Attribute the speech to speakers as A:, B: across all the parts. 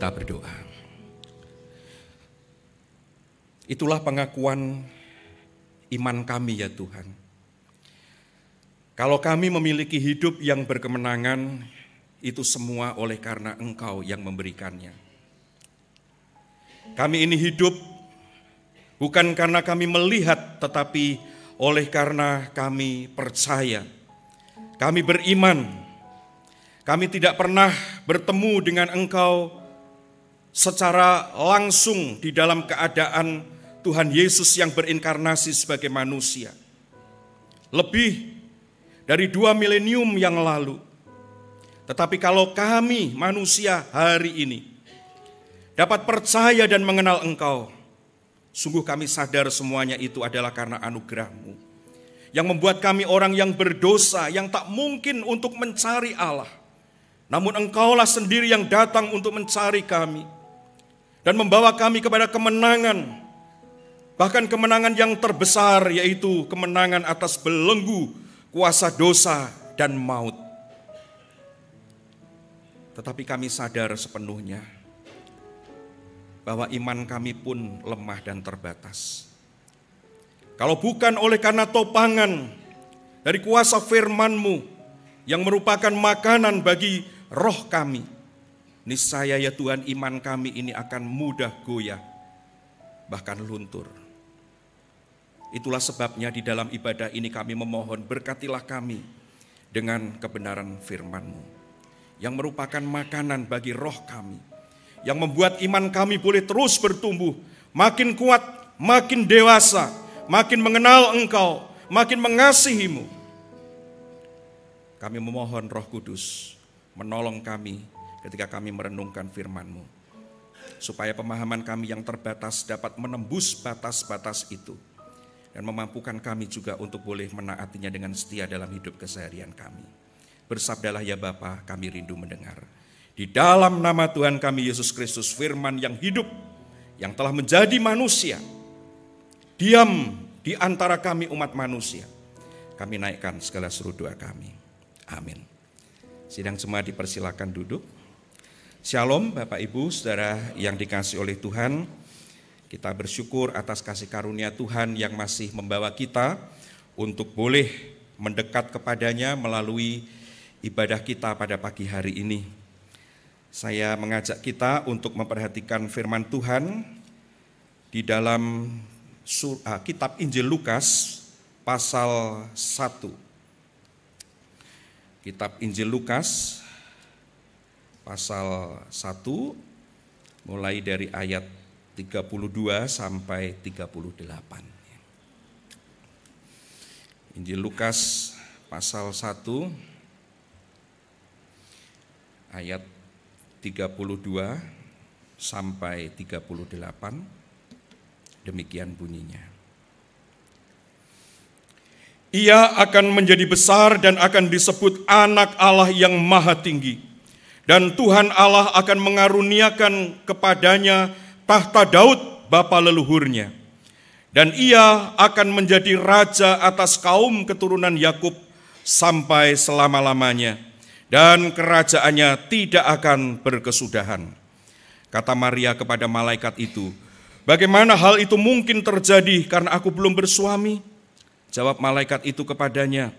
A: kita berdoa. Itulah pengakuan iman kami ya Tuhan. Kalau kami memiliki hidup yang berkemenangan, itu semua oleh karena Engkau yang memberikannya. Kami ini hidup bukan karena kami melihat, tetapi oleh karena kami percaya. Kami beriman. Kami tidak pernah bertemu dengan Engkau secara langsung di dalam keadaan Tuhan Yesus yang berinkarnasi sebagai manusia. Lebih dari 2 milenium yang lalu. Tetapi kalau kami manusia hari ini dapat percaya dan mengenal Engkau, sungguh kami sadar semuanya itu adalah karena anugerah-Mu, yang membuat kami orang yang berdosa, yang tak mungkin untuk mencari Allah. Namun Engkaulah sendiri yang datang untuk mencari kami dan membawa kami kepada kemenangan, bahkan kemenangan yang terbesar, yaitu kemenangan atas belenggu kuasa dosa dan maut. Tetapi kami sadar sepenuhnya bahwa iman kami pun lemah dan terbatas. Kalau bukan oleh karena topangan dari kuasa firman-Mu yang merupakan makanan bagi roh kami, niscaya ya Tuhan, iman kami ini akan mudah goyah, bahkan luntur. Itulah sebabnya di dalam ibadah ini kami memohon, berkatilah kami dengan kebenaran firman-Mu yang merupakan makanan bagi roh kami, yang membuat iman kami boleh terus bertumbuh, makin kuat, makin dewasa, makin mengenal Engkau, makin mengasihi-Mu. Kami memohon Roh Kudus menolong kami ketika kami merenungkan firman-Mu, supaya pemahaman kami yang terbatas dapat menembus batas-batas itu, dan memampukan kami juga untuk boleh menaatinya dengan setia dalam hidup keseharian kami. Bersabdalah ya Bapa, kami rindu mendengar. Di dalam nama Tuhan kami Yesus Kristus, firman yang hidup, yang telah menjadi manusia, diam di antara kami umat manusia. Kami naikkan segala seru doa kami. Amin. Sidang jemaat dipersilakan duduk. Shalom Bapak Ibu Saudara yang dikasihi oleh Tuhan. Kita bersyukur atas kasih karunia Tuhan yang masih membawa kita untuk boleh mendekat kepadanya melalui ibadah kita pada pagi hari ini. Saya mengajak kita untuk memperhatikan firman Tuhan di dalam kitab Injil Lukas pasal 1. Kitab Injil Lukas pasal 1 mulai dari ayat 32 sampai 38. Injil Lukas pasal 1 ayat 32 sampai 38. Demikian bunyinya. Ia akan menjadi besar dan akan disebut Anak Allah yang Maha Tinggi. Dan Tuhan Allah akan mengaruniakan kepadanya tahta Daud bapa leluhurnya, dan ia akan menjadi raja atas kaum keturunan Yakub sampai selama-lamanya, dan kerajaannya tidak akan berkesudahan. Kata Maria kepada malaikat itu, bagaimana hal itu mungkin terjadi karena aku belum bersuami? Jawab malaikat itu kepadanya,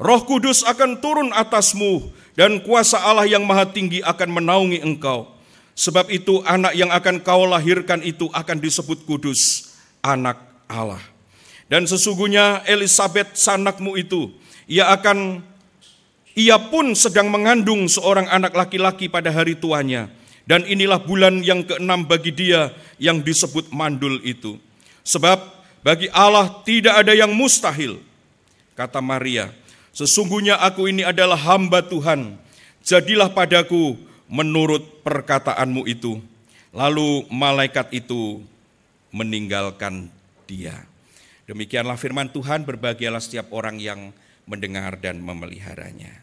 A: Roh Kudus akan turun atasmu dan kuasa Allah yang Maha Tinggi akan menaungi engkau. Sebab itu anak yang akan kau lahirkan itu akan disebut kudus, Anak Allah. Dan sesungguhnya Elisabet sanakmu itu, ia pun sedang mengandung seorang anak laki-laki pada hari tuanya. Dan inilah bulan yang ke-6 bagi dia yang disebut mandul itu. Sebab bagi Allah tidak ada yang mustahil. Kata Maria, sesungguhnya aku ini adalah hamba Tuhan, jadilah padaku menurut perkataanmu itu. Lalu malaikat itu meninggalkan dia. Demikianlah firman Tuhan, berbahagialah setiap orang yang mendengar dan memeliharanya.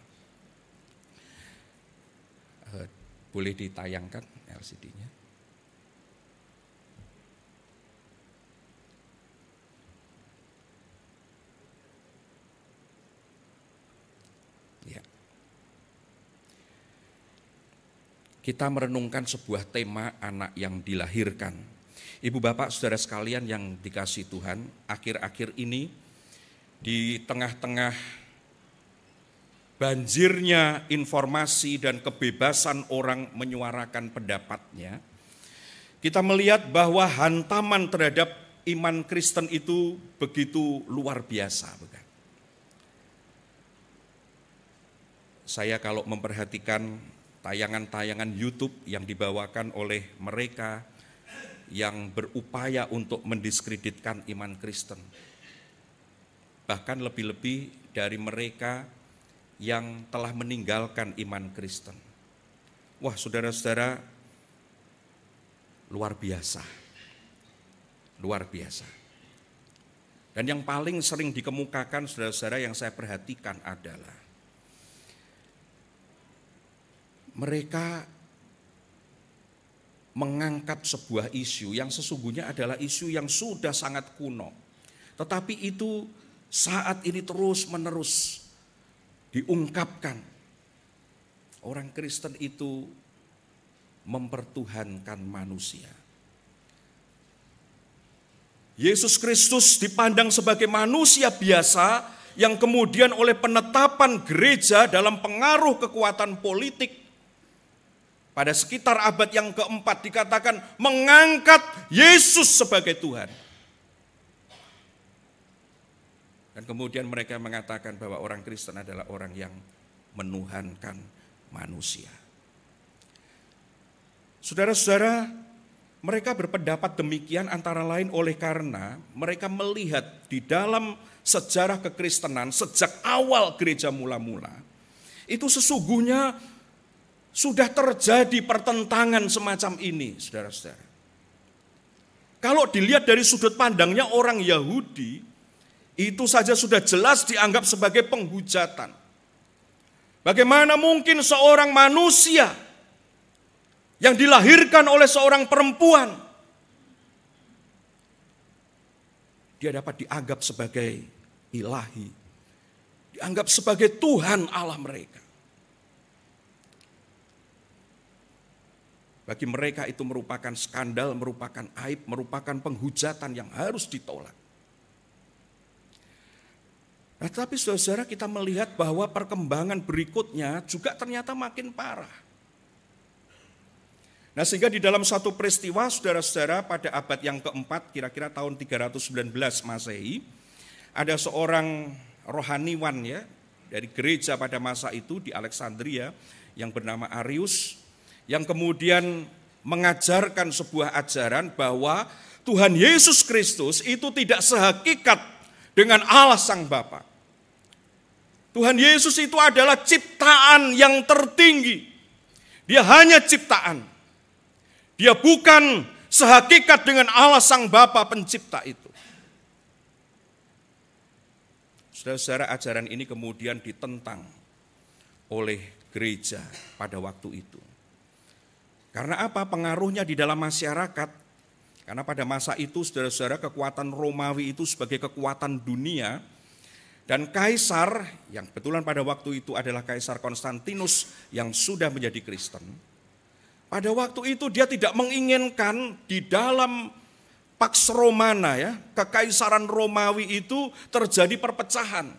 A: Boleh ditayangkan LCD-nya? kita merenungkan sebuah tema anak yang dilahirkan. Ibu bapak saudara sekalian yang dikasihi Tuhan, akhir-akhir ini di tengah-tengah banjirnya informasi dan kebebasan orang menyuarakan pendapatnya, kita melihat bahwa hantaman terhadap iman Kristen itu begitu luar biasa. Bukan? Saya kalau memperhatikan tayangan-tayangan YouTube yang dibawakan oleh mereka yang berupaya untuk mendiskreditkan iman Kristen. Bahkan lebih-lebih dari mereka yang telah meninggalkan iman Kristen. Wah, saudara-saudara, luar biasa. Luar biasa. Dan yang paling sering dikemukakan saudara-saudara yang saya perhatikan adalah mereka mengangkat sebuah isu yang sesungguhnya adalah isu yang sudah sangat kuno. Tetapi itu saat ini terus-menerus diungkapkan. Orang Kristen itu mempertuhankan manusia. Yesus Kristus dipandang sebagai manusia biasa yang kemudian oleh penetapan gereja dalam pengaruh kekuatan politik pada sekitar abad yang keempat dikatakan mengangkat Yesus sebagai Tuhan. Dan kemudian mereka mengatakan bahwa orang Kristen adalah orang yang menuhankan manusia. Saudara-saudara, mereka berpendapat demikian antara lain oleh karena mereka melihat di dalam sejarah kekristenan sejak awal gereja mula-mula, itu sesungguhnya sudah terjadi pertentangan semacam ini, saudara-saudara. Kalau dilihat dari sudut pandangnya orang Yahudi, itu saja sudah jelas dianggap sebagai penghujatan. Bagaimana mungkin seorang manusia yang dilahirkan oleh seorang perempuan, dia dapat dianggap sebagai ilahi, dianggap sebagai Tuhan Allah mereka. Bagi mereka itu merupakan skandal, merupakan aib, merupakan penghujatan yang harus ditolak. Nah, tapi saudara-saudara, kita melihat bahwa perkembangan berikutnya juga ternyata makin parah. Nah, sehingga di dalam satu peristiwa saudara-saudara pada abad yang keempat, kira-kira tahun 319 Masehi, ada seorang rohaniwan ya dari gereja pada masa itu di Alexandria yang bernama Arius, yang kemudian mengajarkan sebuah ajaran bahwa Tuhan Yesus Kristus itu tidak sehakikat dengan Allah Sang Bapa. Tuhan Yesus itu adalah ciptaan yang tertinggi. Dia hanya ciptaan. Dia bukan sehakikat dengan Allah Sang Bapa pencipta itu. Saudara-saudara, ajaran ini kemudian ditentang oleh gereja pada waktu itu. Karena apa? Pengaruhnya di dalam masyarakat. Karena pada masa itu saudara-saudara kekuatan Romawi itu sebagai kekuatan dunia. Dan kaisar yang kebetulan pada waktu itu adalah Kaisar Konstantinus yang sudah menjadi Kristen. Pada waktu itu dia tidak menginginkan di dalam Pax Romana ya, kekaisaran Romawi itu terjadi perpecahan.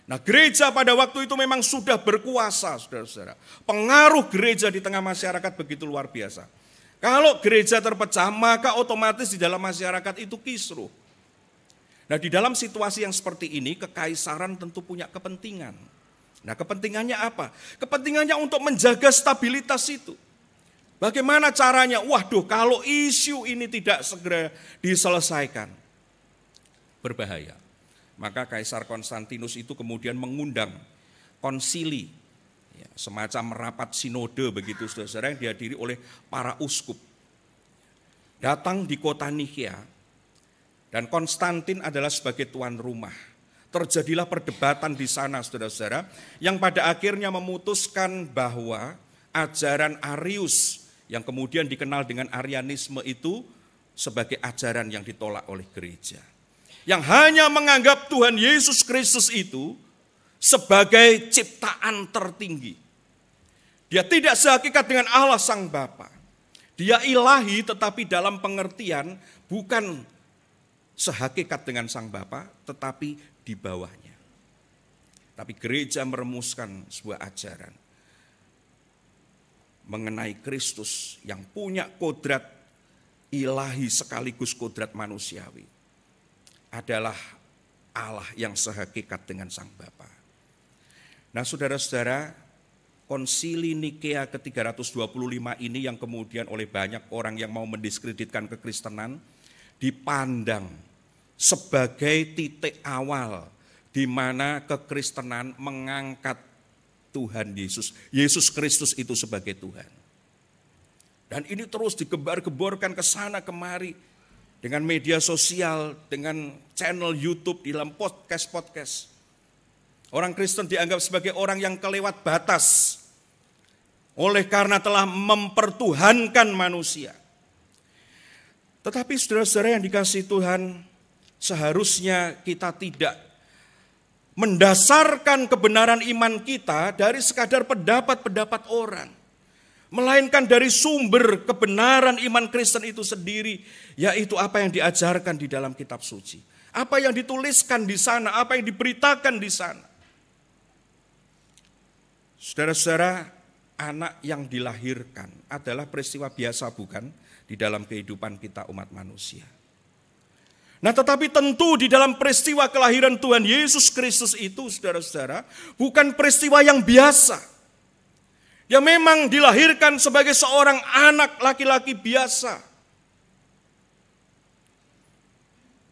A: Nah, gereja pada waktu itu memang sudah berkuasa, saudara-saudara. Pengaruh gereja di tengah masyarakat begitu luar biasa. Kalau gereja terpecah, maka otomatis di dalam masyarakat itu kisruh. Nah, di dalam situasi yang seperti ini, kekaisaran tentu punya kepentingan. Nah, kepentingannya apa? Kepentingannya untuk menjaga stabilitas itu. Bagaimana caranya? Waduh, kalau isu ini tidak segera diselesaikan, berbahaya. Maka Kaisar Konstantinus itu kemudian mengundang konsili, ya, semacam rapat sinode begitu saudara-saudara yang dihadiri oleh para uskup. Datang di kota Nikaia dan Konstantin adalah sebagai tuan rumah. Terjadilah perdebatan di sana saudara-saudara yang pada akhirnya memutuskan bahwa ajaran Arius yang kemudian dikenal dengan Arianisme itu sebagai ajaran yang ditolak oleh gereja. Yang hanya menganggap Tuhan Yesus Kristus itu sebagai ciptaan tertinggi. Dia tidak sehakikat dengan Allah Sang Bapa. Dia ilahi tetapi dalam pengertian bukan sehakikat dengan Sang Bapa, tetapi di bawahnya. Tapi gereja merumuskan sebuah ajaran mengenai Kristus yang punya kodrat ilahi sekaligus kodrat manusiawi. Adalah Allah yang sehakikat dengan Sang Bapa. Nah saudara-saudara, Konsili Nikea ke-325 ini yang kemudian oleh banyak orang yang mau mendiskreditkan kekristenan dipandang sebagai titik awal di mana kekristenan mengangkat Tuhan Yesus Kristus itu sebagai Tuhan. Dan ini terus digembar-gemborkan ke sana kemari dengan media sosial, dengan channel YouTube, di dalam podcast-podcast. Orang Kristen dianggap sebagai orang yang kelewat batas oleh karena telah mempertuhankan manusia. Tetapi saudara-saudara yang dikasihi Tuhan, seharusnya kita tidak mendasarkan kebenaran iman kita dari sekadar pendapat-pendapat orang, melainkan dari sumber kebenaran iman Kristen itu sendiri, yaitu apa yang diajarkan di dalam kitab suci, apa yang dituliskan di sana, apa yang diberitakan di sana. Saudara-saudara, anak yang dilahirkan adalah peristiwa biasa bukan di dalam kehidupan kita umat manusia. Nah tetapi tentu di dalam peristiwa kelahiran Tuhan Yesus Kristus itu saudara-saudara bukan peristiwa yang biasa. Dia memang dilahirkan sebagai seorang anak laki-laki biasa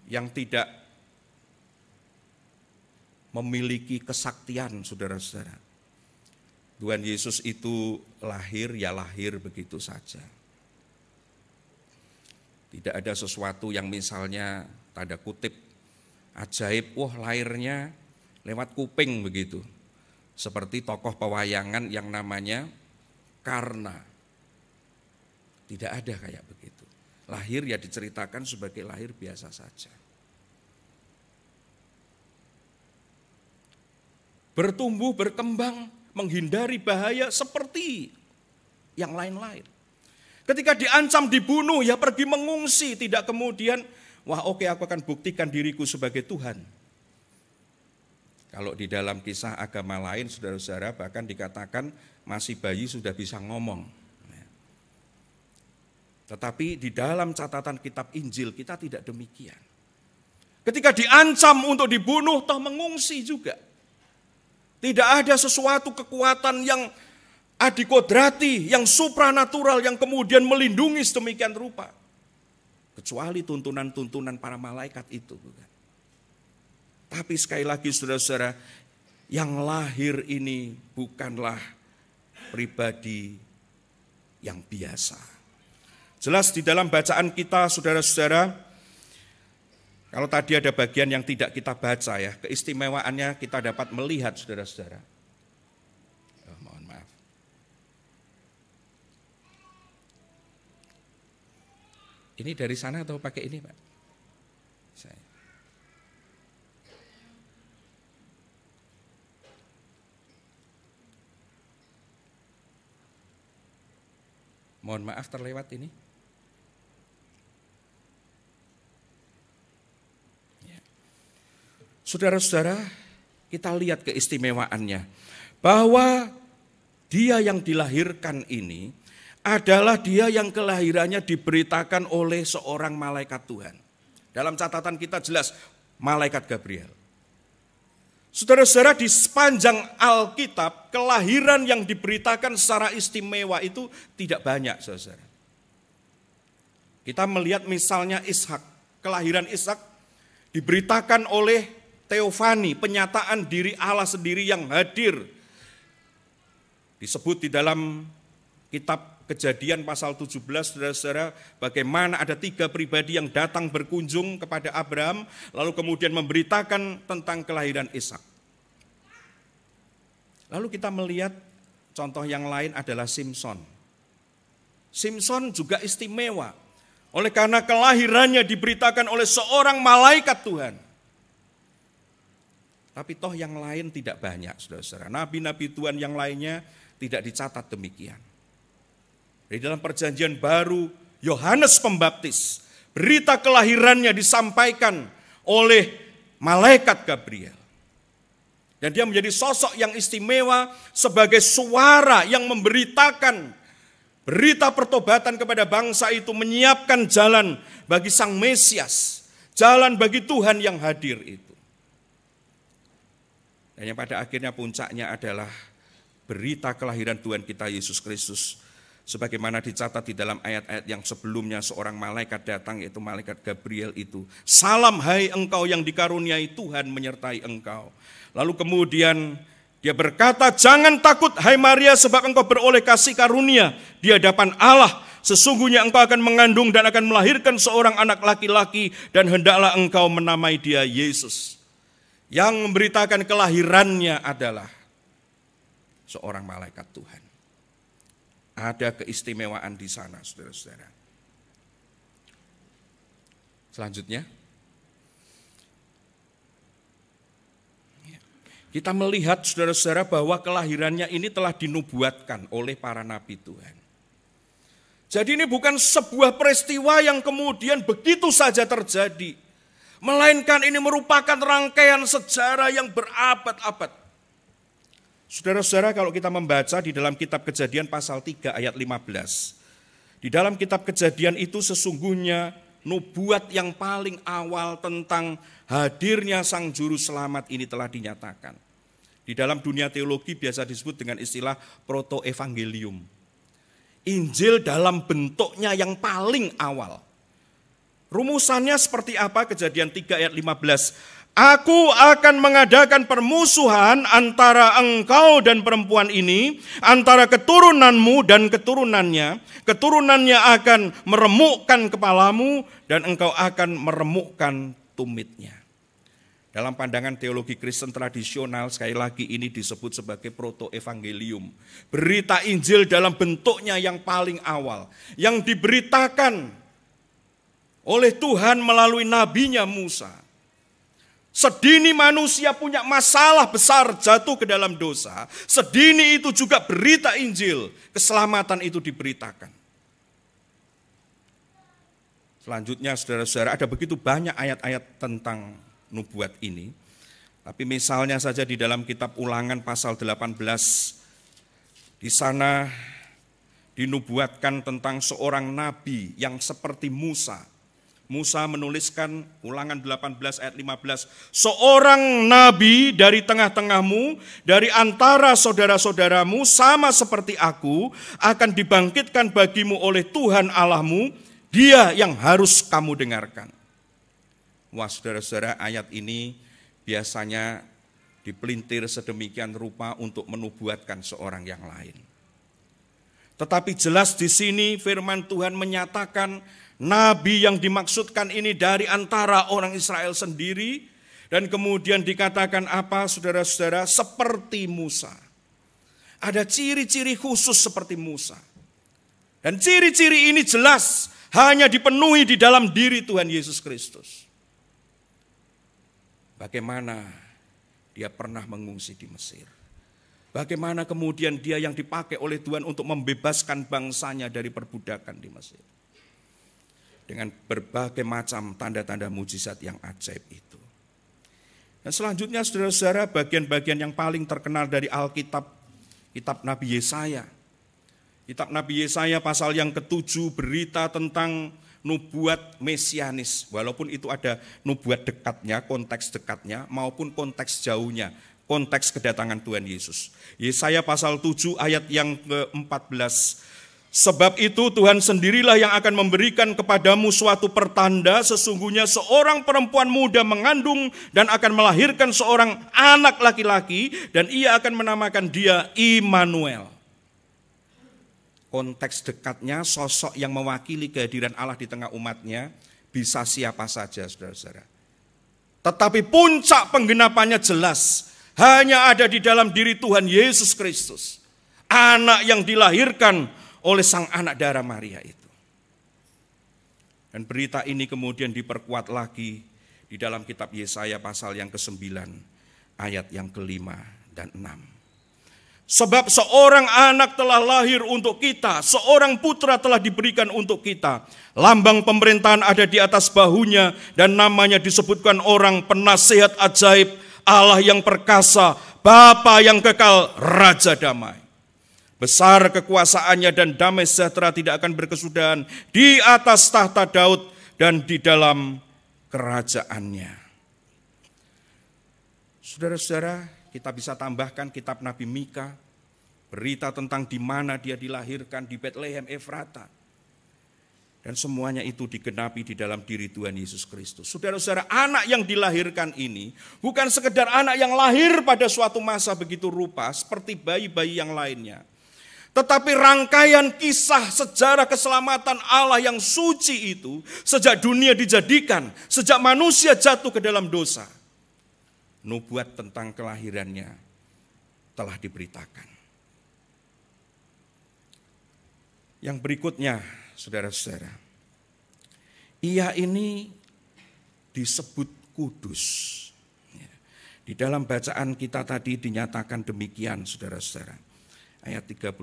A: yang tidak memiliki kesaktian saudara-saudara. Tuhan Yesus itu lahir begitu saja. Tidak ada sesuatu yang misalnya tanda kutip ajaib, lahirnya lewat kuping begitu. Seperti tokoh pewayangan yang namanya Karna. Tidak ada kayak begitu. Lahir ya diceritakan sebagai lahir biasa saja. Bertumbuh, berkembang, menghindari bahaya seperti yang lain-lain. Ketika diancam dibunuh, ya pergi mengungsi, tidak kemudian, aku akan buktikan diriku sebagai Tuhan. Kalau di dalam kisah agama lain, saudara-saudara, bahkan dikatakan masih bayi sudah bisa ngomong. Tetapi di dalam catatan kitab Injil kita tidak demikian. Ketika diancam untuk dibunuh, toh mengungsi juga. Tidak ada sesuatu kekuatan yang adikodrati, yang supranatural, yang kemudian melindungi sedemikian rupa. Kecuali tuntunan-tuntunan para malaikat itu. Tapi sekali lagi saudara-saudara, yang lahir ini bukanlah pribadi yang biasa. Jelas di dalam bacaan kita saudara-saudara, kalau tadi ada bagian yang tidak kita baca ya, keistimewaannya kita dapat melihat saudara-saudara. Mohon maaf. Ini dari sana atau pakai ini Pak? Mohon maaf terlewat ini. Saudara-saudara, kita lihat keistimewaannya. Bahwa dia yang dilahirkan ini adalah dia yang kelahirannya diberitakan oleh seorang malaikat Tuhan. Dalam catatan kita jelas, malaikat Gabriel. Saudara-saudara, di sepanjang Alkitab, kelahiran yang diberitakan secara istimewa itu tidak banyak, saudara. Kita melihat misalnya Ishak, kelahiran Ishak diberitakan oleh Teofani, penyataan diri Allah sendiri yang hadir. Disebut di dalam kitab Kejadian pasal 17, saudara-saudara, bagaimana ada 3 pribadi yang datang berkunjung kepada Abraham, lalu kemudian memberitakan tentang kelahiran Ishak. Lalu kita melihat contoh yang lain adalah Simson. Simson juga istimewa, oleh karena kelahirannya diberitakan oleh seorang malaikat Tuhan. Tapi toh yang lain tidak banyak, saudara-saudara. Nabi-nabi Tuhan yang lainnya tidak dicatat demikian. Di dalam perjanjian baru, Yohanes Pembaptis, berita kelahirannya disampaikan oleh malaikat Gabriel. Dan dia menjadi sosok yang istimewa sebagai suara yang memberitakan berita pertobatan kepada bangsa itu, menyiapkan jalan bagi Sang Mesias, jalan bagi Tuhan yang hadir itu. Dan yang pada akhirnya puncaknya adalah berita kelahiran Tuhan kita Yesus Kristus. Sebagaimana dicatat di dalam ayat-ayat yang sebelumnya, seorang malaikat datang, yaitu malaikat Gabriel itu. Salam hai engkau yang dikaruniai Tuhan menyertai engkau. Lalu kemudian dia berkata, jangan takut hai Maria, sebab engkau beroleh kasih karunia di hadapan Allah. Sesungguhnya engkau akan mengandung dan akan melahirkan seorang anak laki-laki, dan hendaklah engkau menamai dia Yesus. Yang memberitakan kelahirannya adalah seorang malaikat Tuhan. Ada keistimewaan di sana, saudara-saudara. Selanjutnya, kita melihat, saudara-saudara, bahwa kelahirannya ini telah dinubuatkan oleh para nabi Tuhan. Jadi ini bukan sebuah peristiwa yang kemudian begitu saja terjadi, melainkan ini merupakan rangkaian sejarah yang berabad-abad. Saudara-saudara, kalau kita membaca di dalam kitab Kejadian pasal 3 ayat 15. Di dalam kitab Kejadian itu sesungguhnya nubuat yang paling awal tentang hadirnya Sang Juru Selamat ini telah dinyatakan. Di dalam dunia teologi biasa disebut dengan istilah proto-evangelium. Injil dalam bentuknya yang paling awal. Rumusannya seperti apa? Kejadian 3 ayat 15. Aku akan mengadakan permusuhan antara engkau dan perempuan ini, antara keturunanmu dan keturunannya. Keturunannya akan meremukkan kepalamu dan engkau akan meremukkan tumitnya. Dalam pandangan teologi Kristen tradisional, sekali lagi ini disebut sebagai proto-evangelium. Berita Injil dalam bentuknya yang paling awal, yang diberitakan oleh Tuhan melalui nabinya Musa. Sedini manusia punya masalah besar jatuh ke dalam dosa, sedini itu juga berita Injil, keselamatan itu diberitakan. Selanjutnya, saudara-saudara, ada begitu banyak ayat-ayat tentang nubuat ini. Tapi misalnya saja di dalam kitab Ulangan pasal 18, di sana dinubuatkan tentang seorang nabi yang seperti Musa. Musa menuliskan, Ulangan 18 ayat 15, seorang nabi dari tengah-tengahmu, dari antara saudara-saudaramu, sama seperti aku, akan dibangkitkan bagimu oleh Tuhan Allahmu, dia yang harus kamu dengarkan. Wah, saudara-saudara, ayat ini biasanya dipelintir sedemikian rupa untuk menubuatkan seorang yang lain. Tetapi jelas di sini firman Tuhan menyatakan nabi yang dimaksudkan ini dari antara orang Israel sendiri, dan kemudian dikatakan apa, saudara-saudara? Seperti Musa. Ada ciri-ciri khusus seperti Musa. Dan ciri-ciri ini jelas hanya dipenuhi di dalam diri Tuhan Yesus Kristus. Bagaimana dia pernah mengungsi di Mesir. Bagaimana kemudian dia yang dipakai oleh Tuhan untuk membebaskan bangsanya dari perbudakan di Mesir. Dengan berbagai macam tanda-tanda mujizat yang ajaib itu. Dan selanjutnya, saudara-saudara, bagian-bagian yang paling terkenal dari Alkitab, kitab Nabi Yesaya. Kitab Nabi Yesaya pasal yang ke-7 berita tentang nubuat mesianis, walaupun itu ada nubuat dekatnya, konteks dekatnya, maupun konteks jauhnya, konteks kedatangan Tuhan Yesus. Yesaya pasal 7 ayat yang ke-14. Sebab itu Tuhan sendirilah yang akan memberikan kepadamu suatu pertanda, sesungguhnya seorang perempuan muda mengandung dan akan melahirkan seorang anak laki-laki, dan ia akan menamakan dia Immanuel. Konteks dekatnya, sosok yang mewakili kehadiran Allah di tengah umatnya, bisa siapa saja, saudara-saudara. Tetapi puncak penggenapannya jelas, hanya ada di dalam diri Tuhan Yesus Kristus. Anak yang dilahirkan oleh sang anak darah Maria itu. Dan berita ini kemudian diperkuat lagi di dalam kitab Yesaya pasal yang ke-9, ayat yang ke-5 dan 6. Sebab seorang anak telah lahir untuk kita, seorang putra telah diberikan untuk kita. Lambang pemerintahan ada di atas bahunya dan namanya disebutkan orang penasihat ajaib, Allah yang perkasa, Bapa yang kekal, Raja damai. Besar kekuasaannya dan damai sejahtera tidak akan berkesudahan di atas tahta Daud dan di dalam kerajaannya. Saudara-saudara, kita bisa tambahkan kitab Nabi Mika, berita tentang di mana dia dilahirkan di Bethlehem Efrata. Dan semuanya itu digenapi di dalam diri Tuhan Yesus Kristus. Saudara-saudara, anak yang dilahirkan ini bukan sekedar anak yang lahir pada suatu masa begitu rupa seperti bayi-bayi yang lainnya. Tetapi rangkaian kisah sejarah keselamatan Allah yang suci itu sejak dunia dijadikan, sejak manusia jatuh ke dalam dosa. Nubuat tentang kelahirannya telah diberitakan. Yang berikutnya, saudara-saudara, ia ini disebut kudus. Di dalam bacaan kita tadi dinyatakan demikian, saudara-saudara. Ayat 35.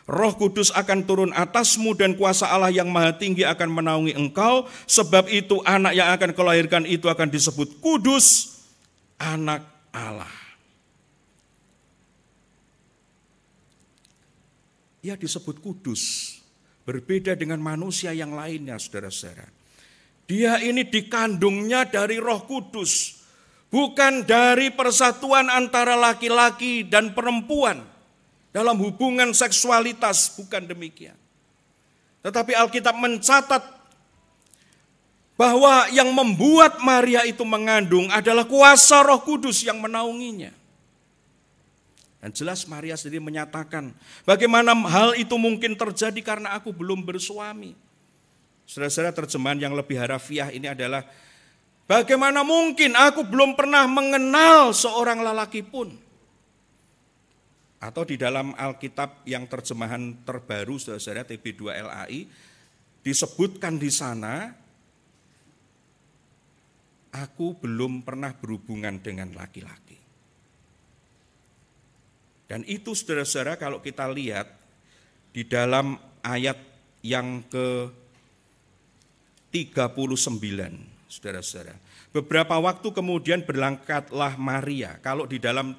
A: Roh Kudus akan turun atasmu dan kuasa Allah yang maha tinggi akan menaungi engkau. Sebab itu anak yang akan kau lahirkan itu akan disebut kudus, anak Allah. Ia disebut kudus, berbeda dengan manusia yang lainnya, saudara-saudara. Dia ini dikandungnya dari Roh Kudus, bukan dari persatuan antara laki-laki dan perempuan dalam hubungan seksualitas, bukan demikian. Tetapi Alkitab mencatat bahwa yang membuat Maria itu mengandung adalah kuasa Roh Kudus yang menaunginya. Dan jelas Maria sendiri menyatakan, bagaimana hal itu mungkin terjadi karena aku belum bersuami. Saudara-saudara, terjemahan yang lebih harafiah ini adalah, bagaimana mungkin aku belum pernah mengenal seorang lelaki pun. Atau di dalam Alkitab yang terjemahan terbaru, saudara-saudara, TB2 LAI, disebutkan di sana, aku belum pernah berhubungan dengan laki-laki. Dan itu, saudara-saudara, kalau kita lihat di dalam ayat yang ke-39, saudara-saudara. Beberapa waktu kemudian berangkatlah Maria. Kalau di dalam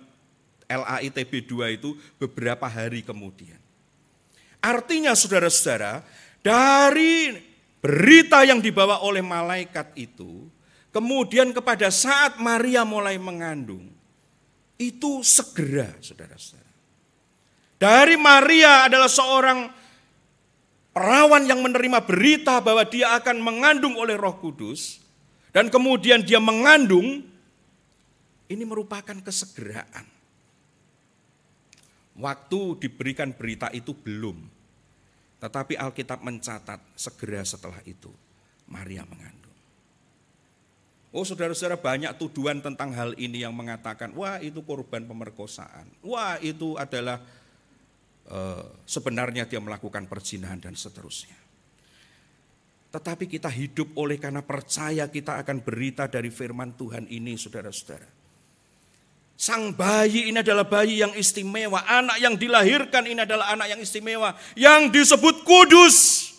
A: LAI TB2 itu beberapa hari kemudian. Artinya, saudara-saudara, dari berita yang dibawa oleh malaikat itu, kemudian kepada saat Maria mulai mengandung, itu segera, saudara-saudara. Dari Maria adalah seorang perawan yang menerima berita bahwa dia akan mengandung oleh Roh Kudus, dan kemudian dia mengandung, ini merupakan kesegeraan. Waktu diberikan berita itu belum, tetapi Alkitab mencatat segera setelah itu Maria mengandung. Oh, saudara-saudara, banyak tuduhan tentang hal ini yang mengatakan, wah itu korban pemerkosaan, wah itu adalah sebenarnya dia melakukan perzinahan dan seterusnya. Tetapi kita hidup oleh karena percaya kita akan berita dari firman Tuhan ini, saudara-saudara. Sang bayi ini adalah bayi yang istimewa, anak yang dilahirkan ini adalah anak yang istimewa, yang disebut kudus.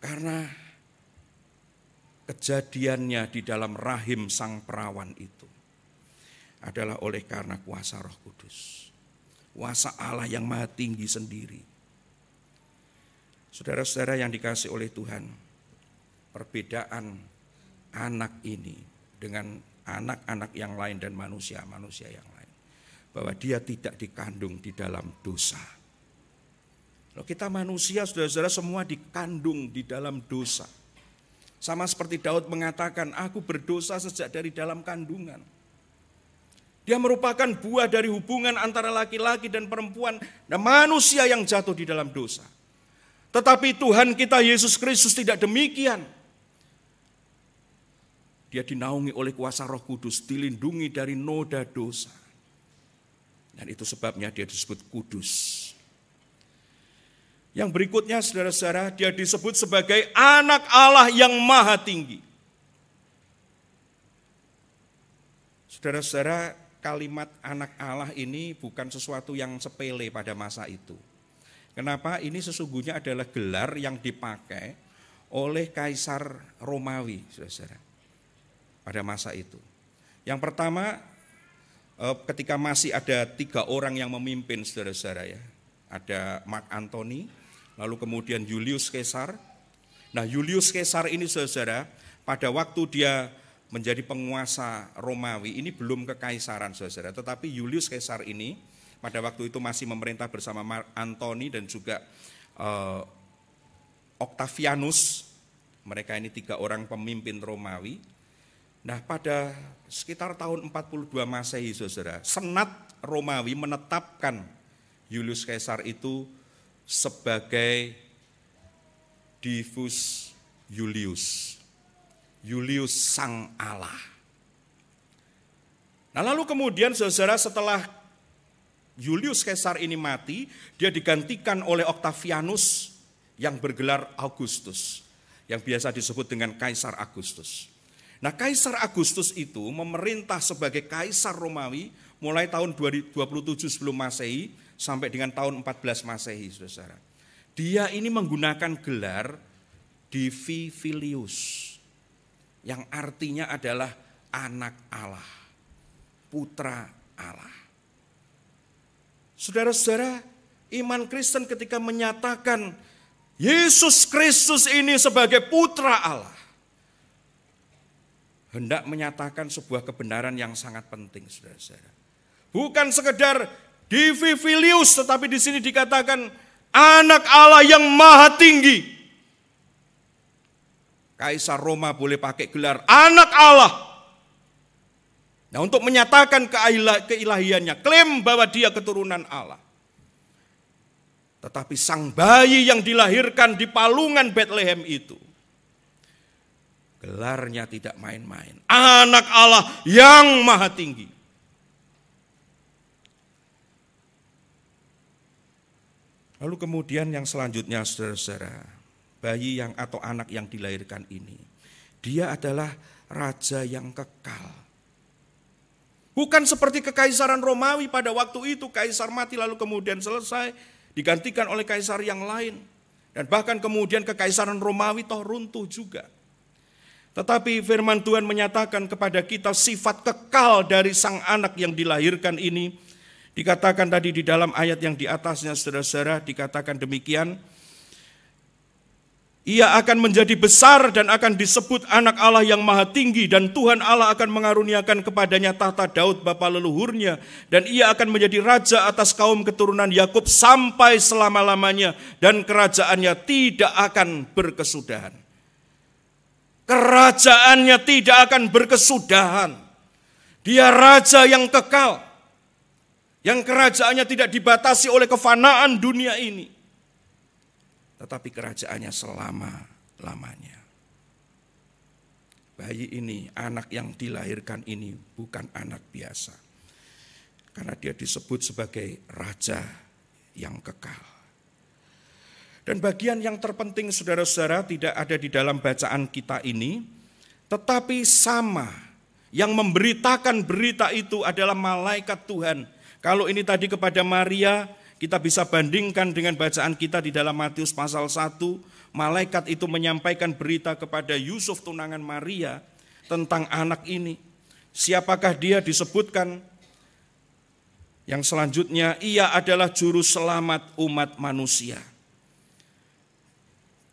A: Karena kejadiannya di dalam rahim sang perawan itu adalah oleh karena kuasa Roh Kudus. Kuasa Allah yang maha tinggi sendiri. Saudara-saudara yang dikasihi oleh Tuhan, perbedaan anak ini dengan anak-anak yang lain dan manusia-manusia yang lain, bahwa dia tidak dikandung di dalam dosa. Kalau kita manusia, saudara-saudara, semua dikandung di dalam dosa. Sama seperti Daud mengatakan, aku berdosa sejak dari dalam kandungan. Dia merupakan buah dari hubungan antara laki-laki dan perempuan dan manusia yang jatuh di dalam dosa. Tetapi Tuhan kita Yesus Kristus tidak demikian. Dia dinaungi oleh kuasa Roh Kudus, dilindungi dari noda dosa. Dan itu sebabnya dia disebut kudus. Yang berikutnya, saudara-saudara, dia disebut sebagai anak Allah yang maha tinggi. Saudara-saudara, kalimat anak Allah ini bukan sesuatu yang sepele pada masa itu. Kenapa? Ini sesungguhnya adalah gelar yang dipakai oleh Kaisar Romawi, saudara-saudara, pada masa itu. Yang pertama, ketika masih ada 3 orang yang memimpin, saudara-saudara ya. Ada Mark Antony, lalu kemudian Julius Caesar. Nah, Julius Caesar ini, saudara-saudara, pada waktu dia menjadi penguasa Romawi, ini belum kekaisaran, saudara-saudara. Tetapi Julius Caesar ini pada waktu itu masih memerintah bersama Mark Antony dan juga Octavianus. Mereka ini 3 orang pemimpin Romawi. Nah, pada sekitar tahun 42 Masehi, saudara, Senat Romawi menetapkan Julius Caesar itu sebagai Divus Julius, Julius Sang Allah. Nah, lalu kemudian, saudara, setelah Julius Caesar ini mati, dia digantikan oleh Octavianus yang bergelar Augustus, yang biasa disebut dengan Kaisar Agustus. Nah, Kaisar Agustus itu memerintah sebagai Kaisar Romawi mulai tahun 27 sebelum Masehi sampai dengan tahun 14 Masehi, saudara. Dia ini menggunakan gelar Divi Filius, yang artinya adalah anak Allah, putra Allah. Saudara-saudara, iman Kristen ketika menyatakan Yesus Kristus ini sebagai putra Allah, hendak menyatakan sebuah kebenaran yang sangat penting, saudara-saudara. Bukan sekedar Divi Filius, tetapi di sini dikatakan anak Allah yang maha tinggi. Kaisar Roma boleh pakai gelar anak Allah. Nah, untuk menyatakan keilahiannya, klaim bahwa dia keturunan Allah. Tetapi sang bayi yang dilahirkan di palungan Bethlehem itu, gelarnya tidak main-main. Anak Allah yang maha tinggi. Lalu kemudian yang selanjutnya, saudara-saudara, bayi yang atau anak yang dilahirkan ini, dia adalah raja yang kekal. Bukan seperti kekaisaran Romawi pada waktu itu, kaisar mati lalu kemudian selesai, digantikan oleh kaisar yang lain. Dan bahkan kemudian kekaisaran Romawi toh runtuh juga. Tetapi firman Tuhan menyatakan kepada kita sifat kekal dari sang anak yang dilahirkan ini. Dikatakan tadi di dalam ayat yang di atasnya, saudara-saudara, dikatakan demikian. Ia akan menjadi besar dan akan disebut anak Allah yang maha tinggi, dan Tuhan Allah akan mengaruniakan kepadanya tahta Daud bapa leluhurnya, dan ia akan menjadi raja atas kaum keturunan Yakub sampai selama-lamanya, dan kerajaannya tidak akan berkesudahan. Kerajaannya tidak akan berkesudahan. Dia raja yang kekal, yang kerajaannya tidak dibatasi oleh kefanaan dunia ini, tetapi kerajaannya selama-lamanya. Bayi ini, anak yang dilahirkan ini bukan anak biasa. Karena dia disebut sebagai raja yang kekal. Dan bagian yang terpenting, saudara-saudara, tidak ada di dalam bacaan kita ini, tetapi sama yang memberitakan berita itu adalah malaikat Tuhan. Kalau ini tadi kepada Maria, kita bisa bandingkan dengan bacaan kita di dalam Matius pasal 1. Malaikat itu menyampaikan berita kepada Yusuf tunangan Maria tentang anak ini. Siapakah dia? Disebutkan yang selanjutnya, ia adalah juru selamat umat manusia.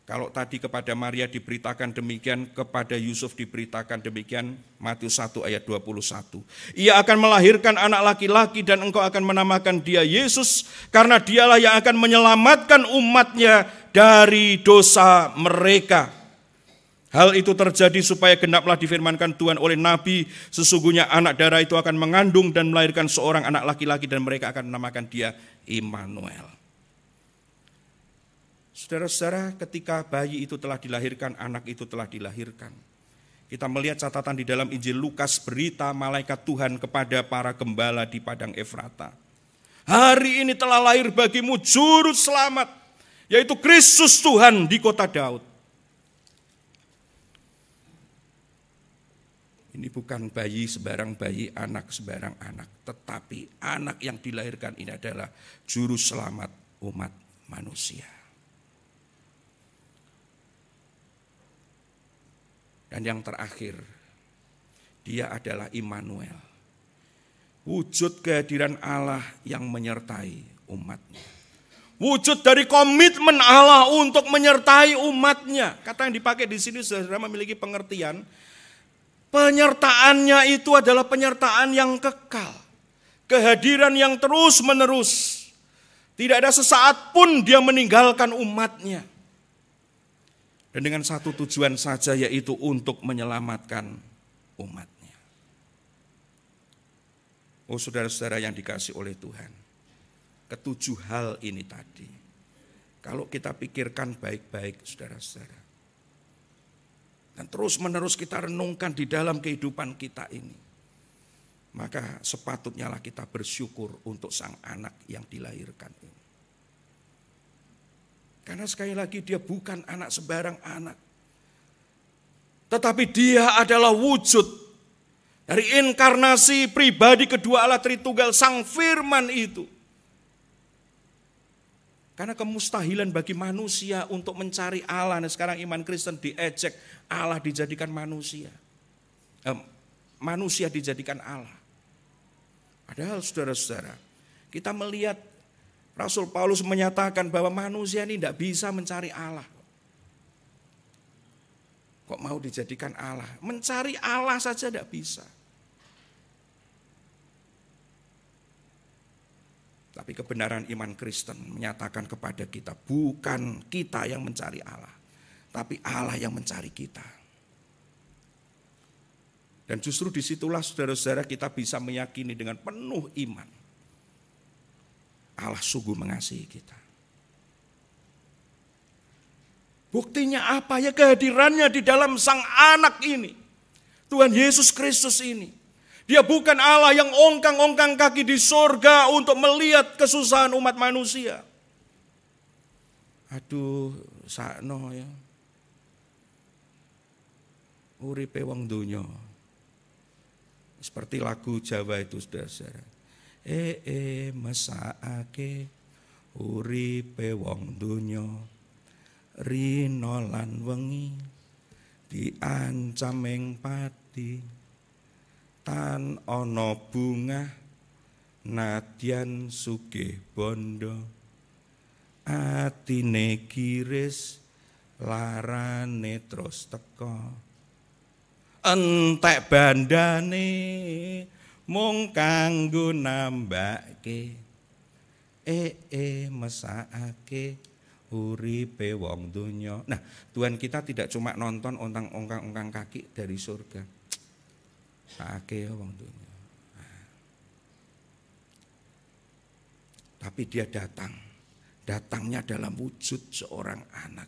A: Kalau tadi kepada Maria diberitakan demikian, kepada Yusuf diberitakan demikian, Matius 1 ayat 21. Ia akan melahirkan anak laki-laki dan engkau akan menamakan dia Yesus, karena dialah yang akan menyelamatkan umatnya dari dosa mereka. Hal itu terjadi supaya genaplah difirmankan Tuhan oleh Nabi, sesungguhnya anak darah itu akan mengandung dan melahirkan seorang anak laki-laki dan mereka akan menamakan dia Immanuel. Saudara-saudara, ketika bayi itu telah dilahirkan, anak itu telah dilahirkan. Kita melihat catatan di dalam Injil Lukas, berita malaikat Tuhan kepada para gembala di padang Efrata. Hari ini telah lahir bagimu juru selamat, yaitu Kristus Tuhan di kota Daud. Ini Ini bukan bayi sembarang bayi, anak sembarang anak. Tetapi anak yang dilahirkan ini adalah juru selamat umat manusia. Dan yang terakhir, dia adalah Immanuel. Wujud kehadiran Allah yang menyertai umatnya. Wujud dari komitmen Allah untuk menyertai umatnya. Kata yang dipakai di sini saudara memiliki pengertian. Penyertaannya itu adalah penyertaan yang kekal. Kehadiran yang terus menerus. Tidak ada sesaat pun dia meninggalkan umatnya. Dan dengan satu tujuan saja, yaitu untuk menyelamatkan umatnya. Oh saudara-saudara yang dikasih oleh Tuhan. Ketujuh hal ini tadi. Kalau kita pikirkan baik-baik saudara-saudara. Dan terus menerus kita renungkan di dalam kehidupan kita ini. Maka sepatutnya lah kita bersyukur untuk sang anak yang dilahirkan ini. Karena sekali lagi dia bukan anak sembarang anak. Tetapi dia adalah wujud dari inkarnasi pribadi kedua Allah Tritunggal, Sang Firman itu. Karena kemustahilan bagi manusia untuk mencari Allah. Nah sekarang iman Kristen diejek, Allah dijadikan manusia. Manusia dijadikan Allah. Padahal saudara-saudara, kita melihat Rasul Paulus menyatakan bahwa manusia ini tidak bisa mencari Allah. Kok mau dijadikan Allah? Mencari Allah saja tidak bisa. Tapi kebenaran iman Kristen menyatakan kepada kita, bukan kita yang mencari Allah, tapi Allah yang mencari kita. Dan justru disitulah saudara-saudara kita bisa meyakini dengan penuh iman. Allah sungguh mengasihi kita. Buktinya apa ya? Kehadirannya di dalam sang anak ini. Tuhan Yesus Kristus ini. Dia bukan Allah yang ongkang-ongkang kaki di sorga untuk melihat kesusahan umat manusia. Aduh, sakno ya. Uripe wong donya. Seperti lagu Jawa itu saudara-saudara. Mesake uripe wong donya. Rino lan wengi diancam ing pati. Tan ana bungah nadyan sugih bondo. Atine kiris larane terus teka. Entek bandane mung kanggo nambake. Mesake uripe wong donya. Nah, Tuhan kita tidak cuma nonton ongkang-ongkang kaki dari surga. Sakake wong donya. Tapi dia datang. Datangnya dalam wujud seorang anak.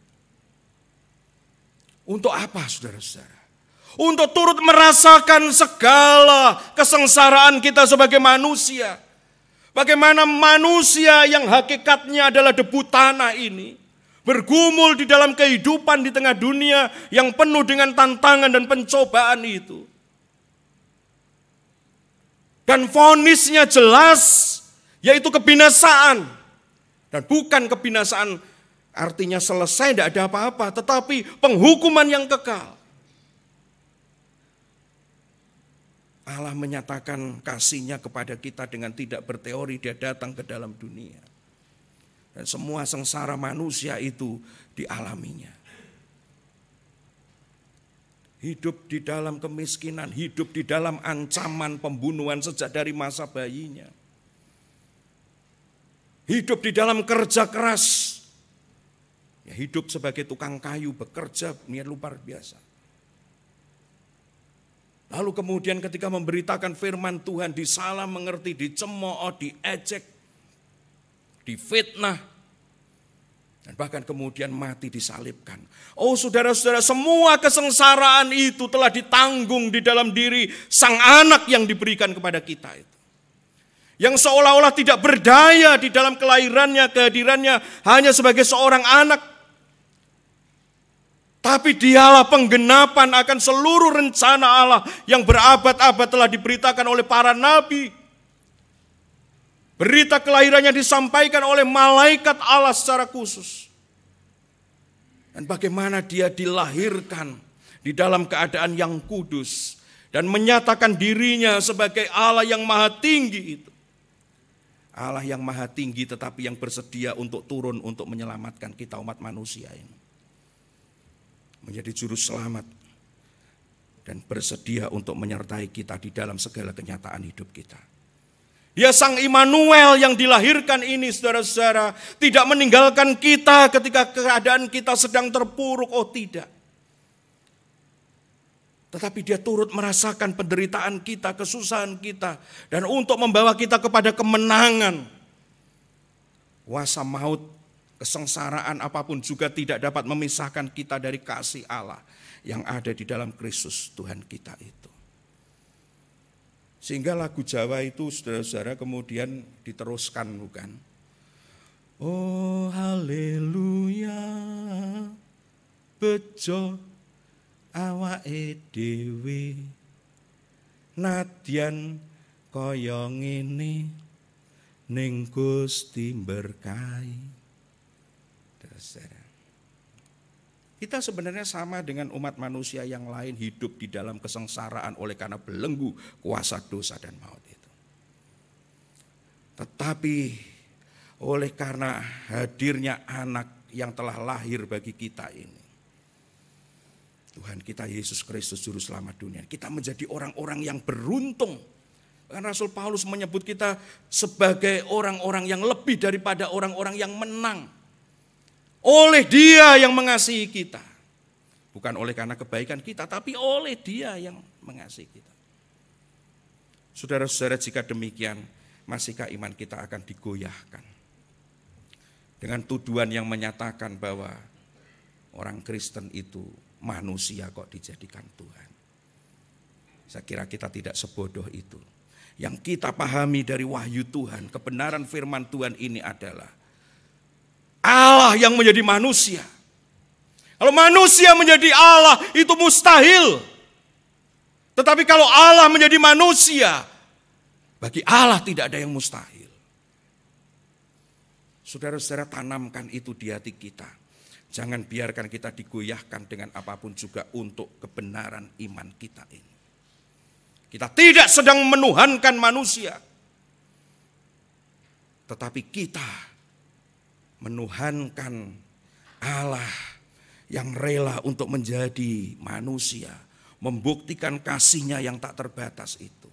A: Untuk apa saudara-saudara? Untuk turut merasakan segala kesengsaraan kita sebagai manusia. Bagaimana manusia yang hakikatnya adalah debu tanah ini bergumul di dalam kehidupan di tengah dunia yang penuh dengan tantangan dan pencobaan itu. Dan vonisnya jelas, yaitu kebinasaan. Dan bukan kebinasaan artinya selesai, tidak ada apa-apa, tetapi penghukuman yang kekal. Allah menyatakan kasih-Nya kepada kita dengan tidak berteori, dia datang ke dalam dunia. Dan semua sengsara manusia itu dialaminya. Hidup di dalam kemiskinan, hidup di dalam ancaman pembunuhan sejak dari masa bayinya. Hidup di dalam kerja keras. Ya, hidup sebagai tukang kayu, bekerja, ini luar biasa. Lalu kemudian ketika memberitakan firman Tuhan, disalah mengerti, dicemooh, diejek, difitnah. Dan bahkan kemudian mati disalibkan. Oh saudara-saudara, semua kesengsaraan itu telah ditanggung di dalam diri sang anak yang diberikan kepada kita itu. Yang seolah-olah tidak berdaya di dalam kelahirannya, kehadirannya hanya sebagai seorang anak. Tetapi dialah penggenapan akan seluruh rencana Allah yang berabad-abad telah diberitakan oleh para nabi. Berita kelahirannya disampaikan oleh malaikat Allah secara khusus. Dan bagaimana dia dilahirkan di dalam keadaan yang kudus. Dan menyatakan dirinya sebagai Allah yang maha tinggi itu. Allah yang maha tinggi tetapi yang bersedia untuk turun untuk menyelamatkan kita umat manusia ini. Menjadi juru selamat. Dan bersedia untuk menyertai kita di dalam segala kenyataan hidup kita. Dia Sang Immanuel yang dilahirkan ini saudara-saudara. Tidak meninggalkan kita ketika keadaan kita sedang terpuruk. Oh tidak. Tetapi dia turut merasakan penderitaan kita, kesusahan kita. Dan untuk membawa kita kepada kemenangan. Kuasa maut, kesengsaraan apapun juga tidak dapat memisahkan kita dari kasih Allah. Yang ada di dalam Kristus Tuhan kita itu. Sehingga lagu Jawa itu saudara-saudara kemudian diteruskan bukan? Oh haleluya, bejo awake dhewe nadyan kaya ngene ning Gusti berkahi. Saudara, kita sebenarnya sama dengan umat manusia yang lain hidup di dalam kesengsaraan oleh karena belenggu kuasa dosa dan maut itu. Tetapi oleh karena hadirnya anak yang telah lahir bagi kita ini, Tuhan kita Yesus Kristus Juru Selamat dunia, kita menjadi orang-orang yang beruntung. Kan Rasul Paulus menyebut kita sebagai orang-orang yang lebih daripada orang-orang yang menang. Oleh Dia yang mengasihi kita. Bukan oleh karena kebaikan kita, tapi oleh Dia yang mengasihi kita. Saudara-saudara, jika demikian, masihkah iman kita akan digoyahkan? Dengan tuduhan yang menyatakan bahwa orang Kristen itu manusia kok dijadikan Tuhan. Saya kira kita tidak sebodoh itu. Yang kita pahami dari wahyu Tuhan, kebenaran firman Tuhan ini adalah Allah yang menjadi manusia. Kalau manusia menjadi Allah itu mustahil. Tetapi kalau Allah menjadi manusia, bagi Allah tidak ada yang mustahil. Saudara-saudara, tanamkan itu di hati kita. Jangan biarkan kita digoyahkan dengan apapun juga untuk kebenaran iman kita ini. Kita tidak sedang menuhankan manusia. Tetapi kita menuhankan Allah yang rela untuk menjadi manusia, membuktikan kasih-Nya yang tak terbatas itu.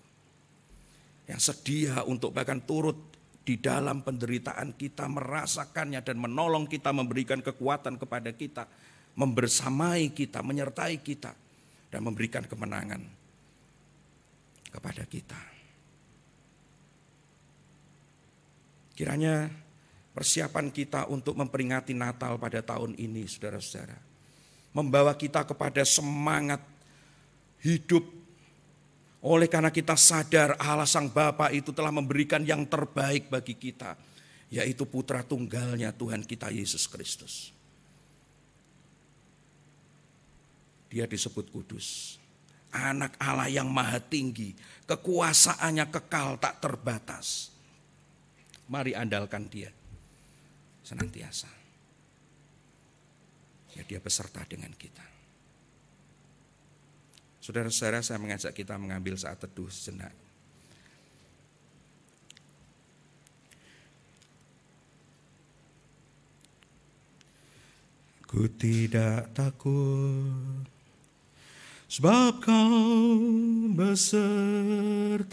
A: Yang sedia untuk bahkan turut di dalam penderitaan kita, merasakannya dan menolong kita, memberikan kekuatan kepada kita, membersamai kita, menyertai kita, dan memberikan kemenangan kepada kita. Kiranya persiapan kita untuk memperingati Natal pada tahun ini, saudara-saudara, membawa kita kepada semangat hidup. Oleh karena kita sadar Allah Sang Bapa itu telah memberikan yang terbaik bagi kita, yaitu Putra Tunggalnya Tuhan kita Yesus Kristus. Dia disebut kudus, anak Allah yang maha tinggi, kekuasaannya kekal tak terbatas. Mari andalkan Dia senantiasa. Ya, Dia beserta dengan kita. Saudara-saudara, saya mengajak kita mengambil saat teduh sejenak. Ku tidak takut, sebab Kau besertaku.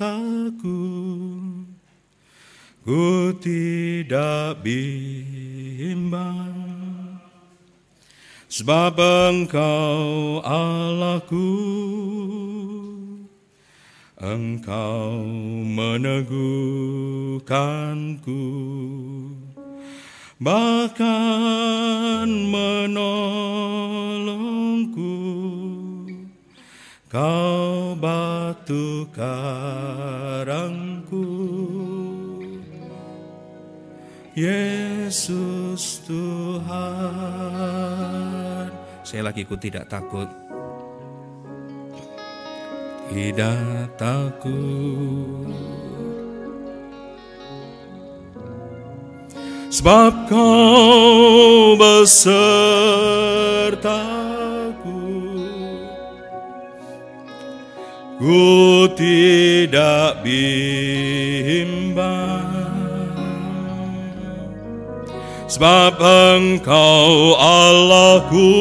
A: Ku tidak bimbang, sebab Engkau Allahku. Engkau meneguhkanku, bahkan menolongku. Kau batu karangku, Yesus Tuhan Saya lagi ikut tidak takut. Tidak takut, sebab Kau besertaku. Ku tidak bimbang, sebab Engkau Allahku.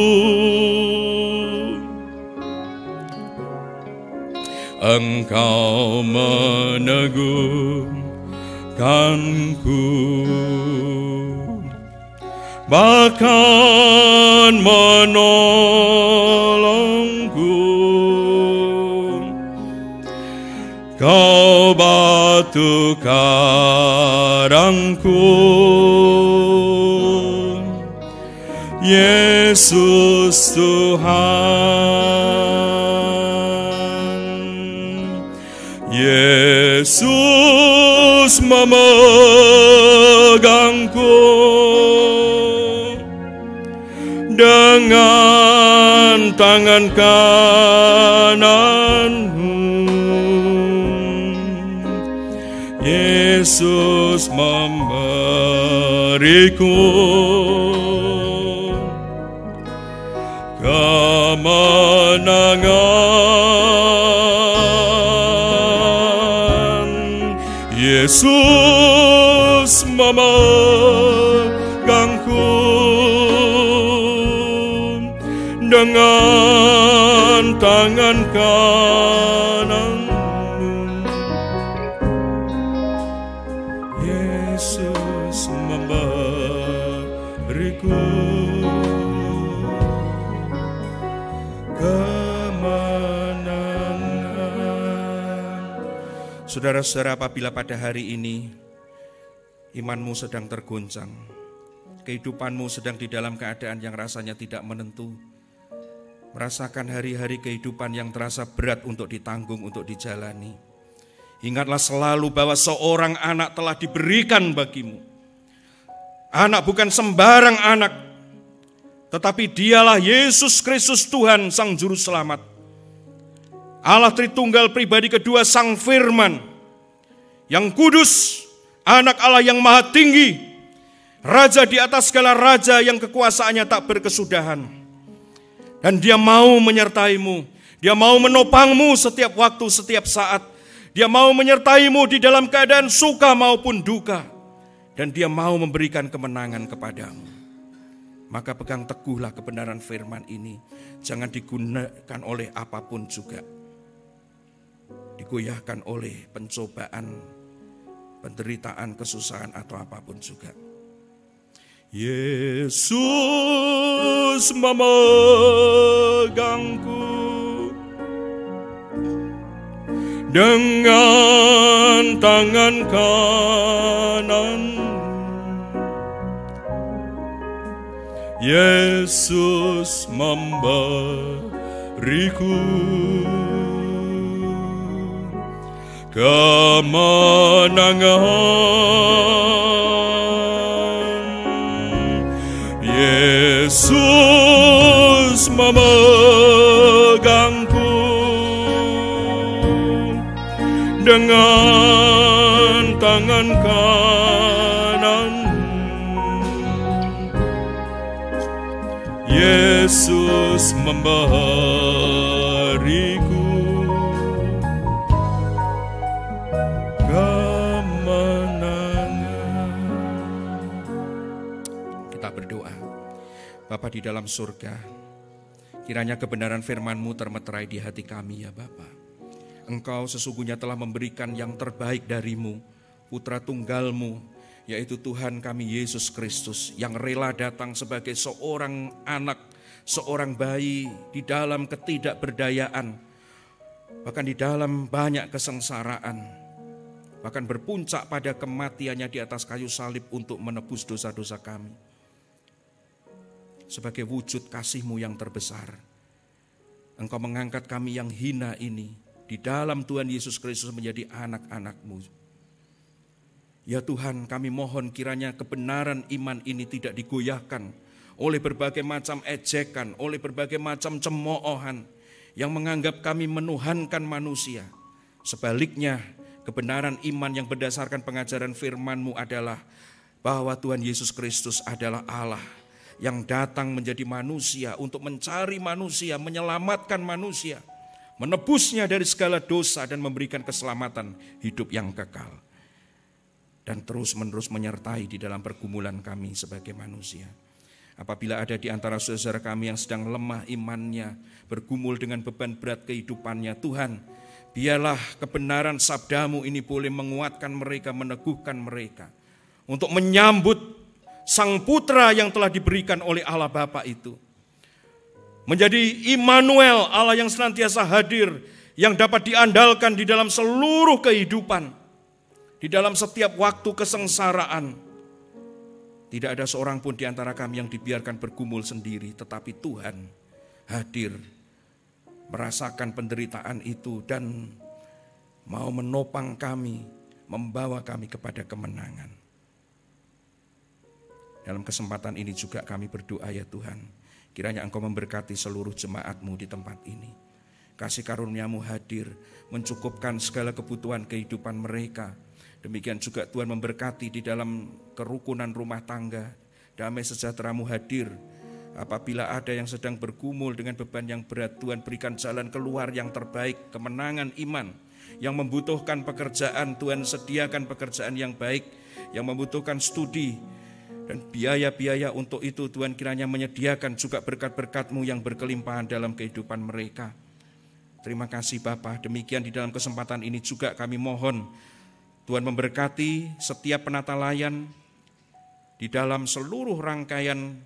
A: Engkau meneguhkanku, bahkan menolongku. Kau batu karangku, Yesus Tuhan. Yesus memegangku dengan tangan kanan-Mu. Yesus memberiku kemenangan. Yesus memegangku dengan tangan kanan-Mu. Yesus memberiku kemenangan. Saudara-saudara, apabila pada hari ini imanmu sedang tergoncang, kehidupanmu sedang di dalam keadaan yang rasanya tidak menentu, merasakan hari-hari kehidupan yang terasa berat untuk ditanggung, untuk dijalani, ingatlah selalu bahwa seorang anak telah diberikan bagimu. Anak bukan sembarang anak, tetapi dialah Yesus Kristus Tuhan, Sang Juru Selamat. Allah Tritunggal pribadi kedua, Sang Firman, yang kudus, Anak Allah yang maha tinggi, Raja di atas segala raja yang kekuasaannya tak berkesudahan. Dan Dia mau menyertaimu, Dia mau menopangmu setiap waktu, setiap saat. Dia mau menyertaimu di dalam keadaan suka maupun duka. Dan Dia mau memberikan kemenangan kepadamu. Maka pegang teguhlah kebenaran firman ini. Jangan digunakan oleh apapun juga. Digoyahkan oleh pencobaan, penderitaan, kesusahan atau apapun juga. Yesus memegangku dengan tangan kanan. Yesus memberiku kemenangan. Yesus memegangku dengan tangan kanan. Yesus memberiku kemenangan. Kita berdoa. Bapa di dalam surga, kiranya kebenaran firman-Mu termeterai di hati kami ya Bapa. Engkau sesungguhnya telah memberikan yang terbaik dari-Mu, Putra Tunggal-Mu, yaitu Tuhan kami Yesus Kristus, yang rela datang sebagai seorang anak, seorang bayi di dalam ketidakberdayaan, bahkan di dalam banyak kesengsaraan, bahkan berpuncak pada kematiannya di atas kayu salib untuk menebus dosa-dosa kami. Sebagai wujud kasih-Mu yang terbesar, Engkau mengangkat kami yang hina ini di dalam Tuhan Yesus Kristus menjadi anak-anak-Mu. Ya Tuhan, kami mohon kiranya kebenaran iman ini tidak digoyahkan oleh berbagai macam ejekan, oleh berbagai macam cemoohan yang menganggap kami menuhankan manusia. Sebaliknya, kebenaran iman yang berdasarkan pengajaran firman-Mu adalah bahwa Tuhan Yesus Kristus adalah Allah yang datang menjadi manusia untuk mencari manusia, menyelamatkan manusia, menebusnya dari segala dosa dan memberikan keselamatan hidup yang kekal. Dan terus-menerus menyertai di dalam pergumulan kami sebagai manusia. Apabila ada di antara saudara kami yang sedang lemah imannya, bergumul dengan beban berat kehidupannya, Tuhan, biarlah kebenaran sabda-Mu ini boleh menguatkan mereka, meneguhkan mereka, untuk menyambut Sang Putra yang telah diberikan oleh Allah Bapa itu. Menjadi Immanuel, Allah yang senantiasa hadir, yang dapat diandalkan di dalam seluruh kehidupan, di dalam setiap waktu kesengsaraan. Tidak ada seorang pun di antara kami yang dibiarkan bergumul sendiri, tetapi Tuhan hadir, merasakan penderitaan itu dan mau menopang kami, membawa kami kepada kemenangan. Dalam kesempatan ini juga kami berdoa ya Tuhan, kiranya Engkau memberkati seluruh jemaat-Mu di tempat ini. Kasih karunia-Mu hadir, mencukupkan segala kebutuhan kehidupan mereka. Demikian juga Tuhan memberkati di dalam kerukunan rumah tangga. Damai sejahtera-Mu hadir. Apabila ada yang sedang bergumul dengan beban yang berat, Tuhan berikan jalan keluar yang terbaik, kemenangan iman. Yang membutuhkan pekerjaan, Tuhan sediakan pekerjaan yang baik. Yang membutuhkan studi dan biaya-biaya untuk itu, Tuhan kiranya menyediakan juga berkat-berkat-Mu yang berkelimpahan dalam kehidupan mereka. Terima kasih Bapa. Demikian di dalam kesempatan ini juga kami mohon Tuhan memberkati setiap penata layan di dalam seluruh rangkaian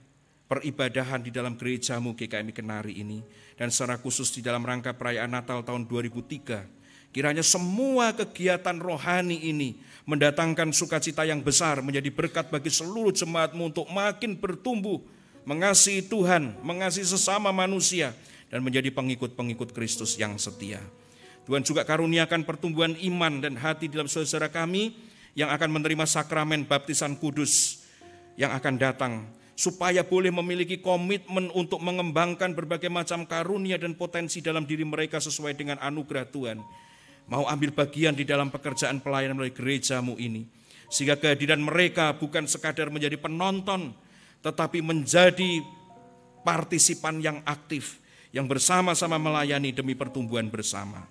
A: peribadahan di dalam gereja-Mu GKMI Kenari ini, dan secara khusus di dalam rangka perayaan Natal tahun 2003. Kiranya semua kegiatan rohani ini mendatangkan sukacita yang besar, menjadi berkat bagi seluruh jemaat-Mu untuk makin bertumbuh, mengasihi Tuhan, mengasihi sesama manusia, dan menjadi pengikut-pengikut Kristus yang setia. Tuhan juga karuniakan pertumbuhan iman dan hati dalam saudara kami yang akan menerima sakramen baptisan kudus yang akan datang, supaya boleh memiliki komitmen untuk mengembangkan berbagai macam karunia dan potensi dalam diri mereka sesuai dengan anugerah Tuhan. Mau ambil bagian di dalam pekerjaan pelayanan melalui gereja-Mu ini, sehingga kehadiran mereka bukan sekadar menjadi penonton, tetapi menjadi partisipan yang aktif, yang bersama-sama melayani demi pertumbuhan bersama.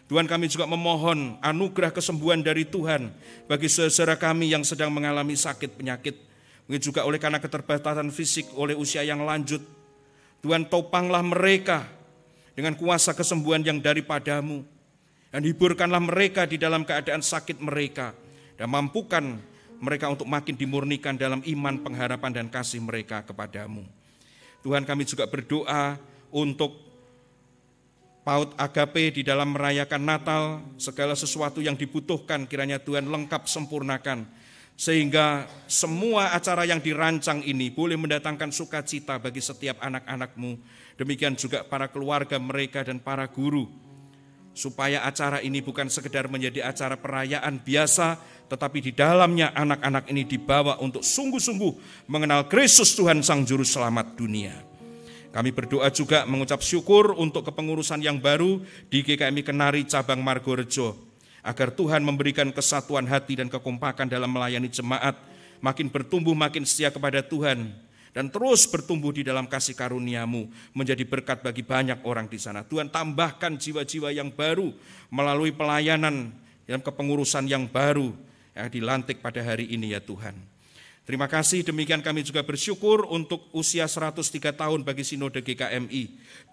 A: Tuhan, kami juga memohon anugerah kesembuhan dari Tuhan bagi saudara kami yang sedang mengalami sakit penyakit, mungkin juga oleh karena keterbatasan fisik, oleh usia yang lanjut. Tuhan, topanglah mereka dengan kuasa kesembuhan yang daripada-Mu, dan hiburkanlah mereka di dalam keadaan sakit mereka, dan mampukan mereka untuk makin dimurnikan dalam iman, pengharapan, dan kasih mereka kepada-Mu. Tuhan, kami juga berdoa untuk PAUD Agape di dalam merayakan Natal, segala sesuatu yang dibutuhkan kiranya Tuhan lengkap sempurnakan, sehingga semua acara yang dirancang ini boleh mendatangkan sukacita bagi setiap anak-anak-Mu, demikian juga para keluarga mereka dan para guru, supaya acara ini bukan sekedar menjadi acara perayaan biasa, tetapi di dalamnya anak-anak ini dibawa untuk sungguh-sungguh mengenal Kristus Tuhan Sang Juru Selamat dunia. Kami berdoa juga mengucap syukur untuk kepengurusan yang baru di GKMI Kenari Cabang Margorejo, agar Tuhan memberikan kesatuan hati dan kekompakan dalam melayani jemaat, makin bertumbuh, makin setia kepada Tuhan, dan terus bertumbuh di dalam kasih karunia-Mu, menjadi berkat bagi banyak orang di sana. Tuhan, tambahkan jiwa-jiwa yang baru melalui pelayanan dalam kepengurusan yang baru yang dilantik pada hari ini ya Tuhan. Terima kasih, demikian kami juga bersyukur untuk usia 103 tahun bagi Sinode GKMI.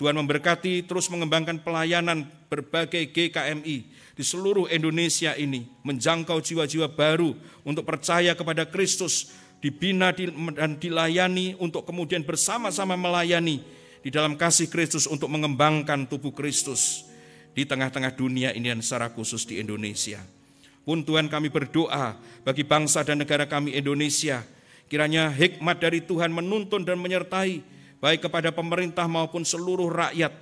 A: Tuhan memberkati terus mengembangkan pelayanan berbagai GKMI di seluruh Indonesia ini, menjangkau jiwa-jiwa baru untuk percaya kepada Kristus, dibina dan dilayani untuk kemudian bersama-sama melayani di dalam kasih Kristus untuk mengembangkan tubuh Kristus di tengah-tengah dunia ini dan secara khusus di Indonesia. Pun Tuhan, kami berdoa bagi bangsa dan negara kami Indonesia, kiranya hikmat dari Tuhan menuntun dan menyertai baik kepada pemerintah maupun seluruh rakyat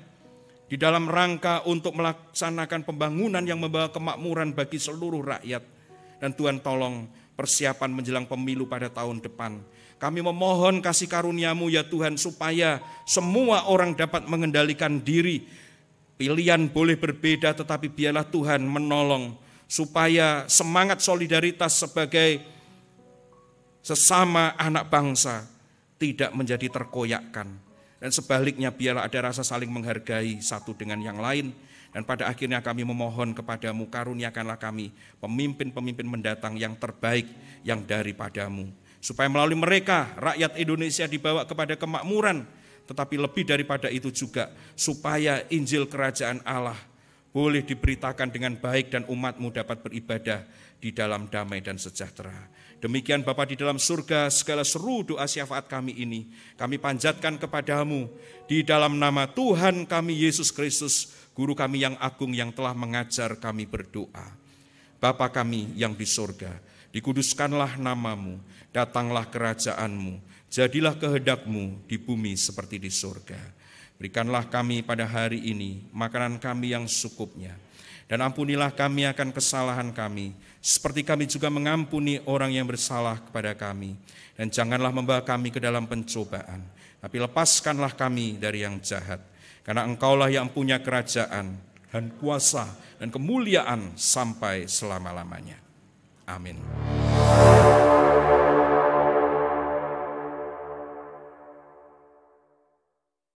A: di dalam rangka untuk melaksanakan pembangunan yang membawa kemakmuran bagi seluruh rakyat. Dan Tuhan, tolong persiapan menjelang pemilu pada tahun depan Kami memohon kasih karunia-Mu ya Tuhan, supaya semua orang dapat mengendalikan diri. Pilihan boleh berbeda, tetapi biarlah Tuhan menolong, supaya semangat solidaritas sebagai sesama anak bangsa tidak menjadi terkoyakkan. Dan sebaliknya biarlah ada rasa saling menghargai satu dengan yang lain. Dan pada akhirnya kami memohon kepadamu, karuniakanlah kami pemimpin-pemimpin mendatang yang terbaik yang daripada-Mu. Supaya melalui mereka rakyat Indonesia dibawa kepada kemakmuran. Tetapi lebih daripada itu juga, supaya Injil Kerajaan Allah boleh diberitakan dengan baik dan umat-Mu dapat beribadah di dalam damai dan sejahtera. Demikian Bapa di dalam surga, segala seru doa syafaat kami ini kami panjatkan kepadamu di dalam nama Tuhan kami Yesus Kristus, Guru kami yang agung yang telah mengajar kami berdoa. Bapa kami yang di surga, dikuduskanlah nama-Mu, datanglah kerajaan-Mu, jadilah kehendak-Mu di bumi seperti di surga. Berikanlah kami pada hari ini makanan kami yang secukupnya. Dan ampunilah kami akan kesalahan kami, seperti kami juga mengampuni orang yang bersalah kepada kami. Dan janganlah membawa kami ke dalam pencobaan, tapi lepaskanlah kami dari yang jahat. Karena Engkaulah yang punya kerajaan dan kuasa dan kemuliaan sampai selama-lamanya. Amin.